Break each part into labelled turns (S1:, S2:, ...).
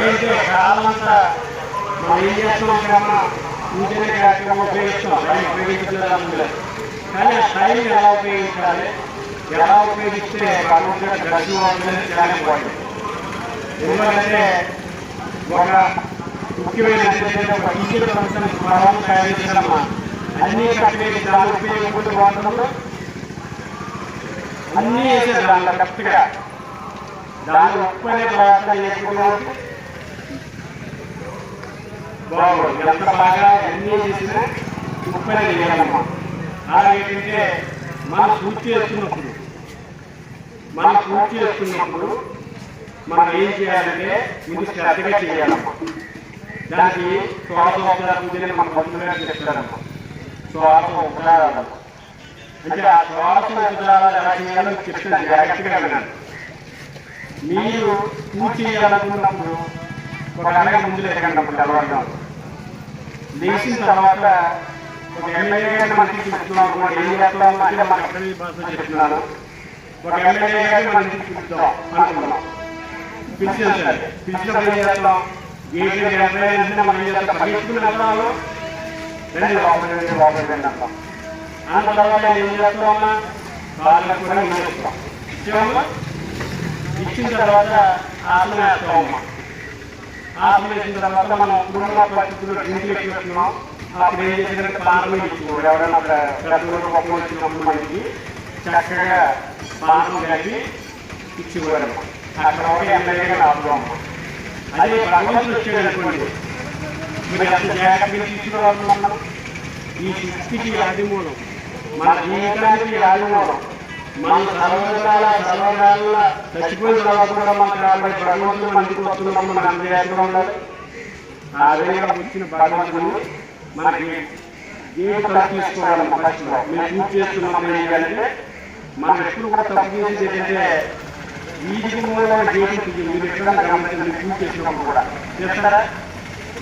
S1: ఏంటంటే కాలమంతా మనం ఏం చేస్తున్నాం కన్నా ఇంటనే కార్యక్రమం ఉపయోగిస్తాం టైం ఉపయోగించలేదు. కానీ ఆ టైం ఎలా ఉపయోగించాలి, ఎలా ఉపయోగిస్తే భగవంతుడి దర్శనం అవుతుందని చాలా ఇంపార్టెంట్. ఎందుకంటే ఒక ముఖ్యమైన ఒక టీచర్ సంస్థను మనం తయారు చేసినమ్మా అన్నీ కరెక్ట్గా దాని ఉపయోగపడుతూ వాడడంలో అన్నీ వేసారు దాంట్లో కరెక్ట్గా. దాని ఒక్కనే ప్రయత్నం చేసుకున్నాడు బాగుంది. ఎంత బాగా అన్నీ చేసినా ఉప్పనే చేయాలమ్మా. అలాగేంటంటే మనం పూర్తి చేస్తున్నప్పుడు మనం ఏం చేయాలంటే ముందు శ్రద్ధగా చేయాలమ్మా. దానికి శ్వాసోపచార పూజని మన బంధువులుగా చెప్తారమ్మా. శ్వాసోపచారాలు అంటే ఆ శ్వాసోపచారాలు ఎలా చేయాలో చెప్తాను, జాగ్రత్తగా వినాలి. మీరు పూజ చేయాలనుకున్నప్పుడు ఒక గంట ముందు లేకండి తెల్లవారుజాము. లేచిన తర్వాత ఒక ఎమ్మెల్యే గారిని మనకి చూస్తున్నాం అనుకోండి, ఏం చేస్తాం అంటే మన ఎక్కడి భాష చెప్తున్నాను. ఒక ఎమ్మెల్యే గారిని మనకి చూపుతాం అనుకున్నాం, పిలిచేసారు. పిలిచినప్పుడు ఏం చేస్తాం, గేట్ ఎమ్మెల్యే మనం ఏం చేస్తాం, పరిగెత్తుకుని వెళ్తాము, రెండు లోపలికి అంటాం. అంత తర్వాత ఏం చేస్తామన్నా వాళ్ళకి కూడా ఇచ్చేస్తాం. ఇచ్చేవాళ్ళ ఇచ్చిన తర్వాత ఆసనం వేస్తామమ్మా. ఆసనం వేసిన తర్వాత మనం కుటుంబ పరిస్థితుల్లో డ్రింకులు ఎక్కుతున్నాం. అప్పుడు ఏం చేసినట్టు పానకం ఇచ్చుకోడు. ఎవరైనా పెద్దలు గొప్ప వచ్చినప్పుడు మనకి చక్కగా పానకం కలిపి ఇచ్చేవారమ్మా. అక్కడ ఒక ఎమ్మెల్యేగా రాబోమ్మ. అదే భగవంతుడు వచ్చాడు అనుకోండి, మీరు ఎంత జాగ్రత్తగా తీసుకోవాలన్నా ఈ శక్తికి ఆదిమూలం, మన జీవితానికి ఆదిమూలం. మన సర్వకాల చచ్చిపోయిన తర్వాత కూడా మన కాబట్టి భగవంతుడు మందికి వస్తున్నప్పుడు మన అందజాగ్రత్తగా ఉండాలి. ఆ విధంగా వచ్చిన భగవంతుడు మనకి గేటు తప్పు తీసుకోవాలమ్మా. ఫస్ట్లో మేము పూజ చేస్తున్నప్పుడు ఏం చేయాలంటే మనం ఎప్పుడు కూడా తప్పు చేసేది ఏంటంటే వీధికి మూలమైన గేటు మీరు ఎక్కడైనా గమనించండి. పూజ చేసినప్పుడు కూడా చేస్తారా,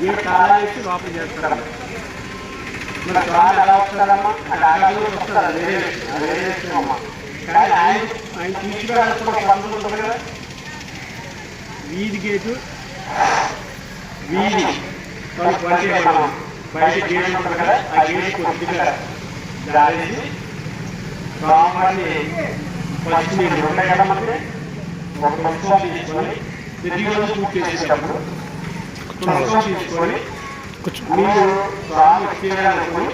S1: గేటు తాళా వేసి లోపల చేస్తారా. మన స్వామి ఎలా వస్తారమ్మా, అది ఆగాలు వస్తారు, అది వేరే విషయం అమ్మా. కానీ ఆయన తీసుకురావడానికి కూడా పనులు ఉంటుంది కదా. వీధి గేటు వీధి పంచే మనం బయట గేటు ఉంటుంది కదా, ఆ గేటు కొద్దిగా దారేసి స్వామిని ఫస్ట్ మీరు ఉంటాయి కదా మనకి ఒక పుష్పం తీసుకొని తిరిగిలో పూజ చేసేటప్పుడు పుష్పం తీసుకొని మీరు స్వామి వచ్చేయాలనుకుని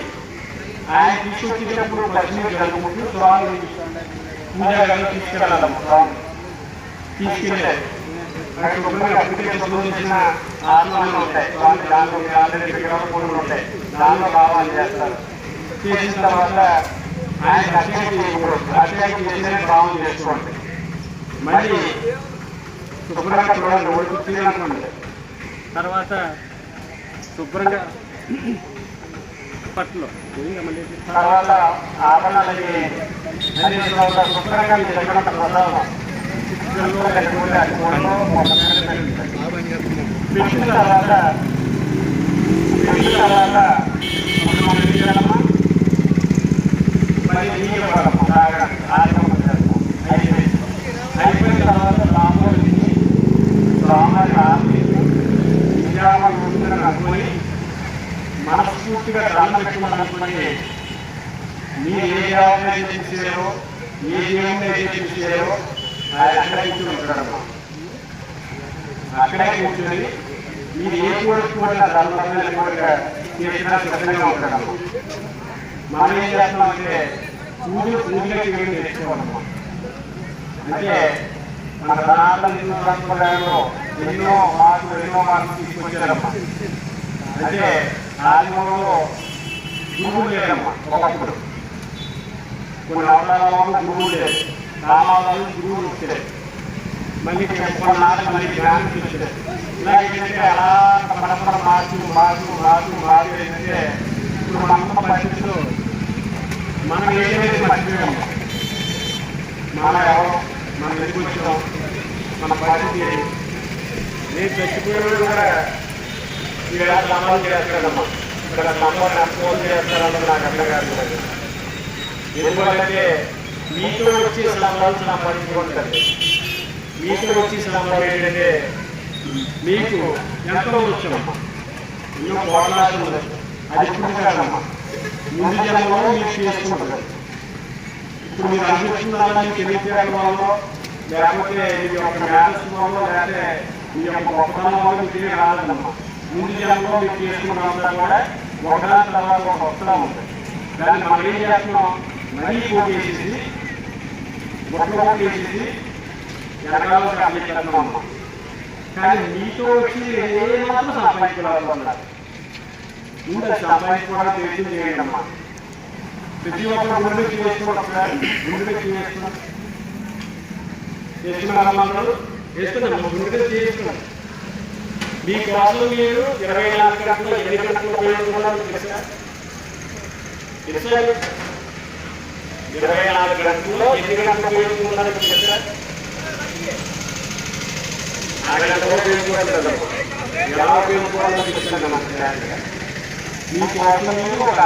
S1: ఆయన తీసుకొచ్చేటప్పుడు పశ్చిమ జరుగుతుంది. స్వామి పూజాగారు తీసుకెళ్ళాలమ్మా. స్వామి తీసుకెళ్ళే అప్పటికే చేసిన ఆసనాలు ఉంటాయి. స్వామి దాంట్లో విగ్రహాలు ఉంటాయి, దానిలో భావాలు చేస్తారు. చేసిన తర్వాత ఆయన అభిషేకం చేయకూడదు. అభిషేకం చేసిన భావం చేసుకోండి. మళ్ళీ శుభ్రంగా చూడండి, ఓడి తీయాలనుకోండి. తర్వాత శుభ్రంగా పట్టులో తర్వాత ఆభరణాలు శుభ్రంగా మీ దగ్గర పెట్టిన తర్వాత అయిపోయిన తర్వాత అనుకుని మనస్ఫూర్తిగా దండం పెట్టుకున్నాను అనుకోండి. మీరు ఏ దేవాలయం అయితే చూసారో, ఏ దేవుని అయితే చూసారో ఆయన అక్కడే కూర్చొని ఉంటాడమ్మా. అక్కడే కూర్చొని మీరు ఏ కోరుకుంటే దండం కోరిక చేసినా సిద్ధంగా ఉంటాడమ్మా. మనం ఏం చేస్తున్నామంటే పూజగా చేయడం నేర్చుకోవాలమ్మా. అంటే మన సనాతన సంప్రదాయంలో ఎన్నో మార్పులు తీసుకొచ్చారమ్మా. అంటే ఆదిమూలంలో గురువులు లేదమ్మా. ఒకప్పుడు కొన్ని అవతారాలలో గురువులు లేదు, రామావతాలు గురువులు వచ్చారు. మళ్ళీ కొన్నాళ్ళు మళ్ళీ జ్ఞానం వచ్చారు. ఇలాగేంటంటే అలా పరస్పరం మార్పు ఏంటంటే ఇప్పుడు మన పరిస్థితుల్లో మనం ఏదైతే మర్చిపోయాము, మనం ఎవరో మనం ఎందుకు వచ్చాం, మన పరిస్థితి రేపు చచ్చిపోయిన కూడా ఇక్కడ సంబంధం చేస్తాడమ్మా. ఇక్కడ సంబంధం ఫోన్ చేస్తారన్నది నాకు అర్థం కాదు. ఎందుకంటే మీతో వచ్చి సంబంధించిన పరిస్థితి ఉంటుంది. మీతో వచ్చి సంబంధం ఏంటంటే మీకు ఎంతో వచ్చామమ్మా, ఎన్నో కోట్లాలు ఉన్నాయి. అది ఇప్పుడు కాదమ్మా, ముందు జన్మలో మీరు చేసుకుంటారు. ఇప్పుడు మీరు అనిపిస్తున్నారా మీకు తెలియజేయడం వల్ల, లేకపోతే మీ యొక్క మేధస్సు వల్ల, లేకపోతే మీ యొక్క గొప్పతనం వల్ల మీకు ఏం రాలేదమ్మా. ముందు జన్మలో మీరు చేసుకున్నంతా కూడా ఒకదాని తర్వాత ఒక వస్తూ ఉంటుంది. దాన్ని మనం ఏం చేస్తున్నాం, మరీ పోగేసేసి బొట్టలు వేసేసి వెనకాల అప్పచెప్తున్నాం అమ్మా. కానీ మీతో వచ్చి ఏ మాత్రం సంపాదించుకోవాలన్నారు. ముందు అది సంపాదించుకోవడం ప్రయత్నం చేయండి అమ్మా. ప్రతి ఒక్కరు గుండె పెట్టి వేసుకుంటారు, గుండె పెట్టి వేసుకున్నాం వేసుకున్నారమ్మా. వేసుకున్నాం, గుండె పెట్టి చేసుకున్నాం. మీకోసం మీరు 24 గంటలు 8 గంటలు ఉపయోగించుకున్నారు తెలుసా? 24 గంటల్లో 8 గంటలు ఉపయోగించుకున్నారు తెలుసా? ఆ గంటలో ఉపయోగించుకోవాలి. ఎలా ఉపయోగించుకోవాలో చెప్తాను. మీకోసం మీరు ఒక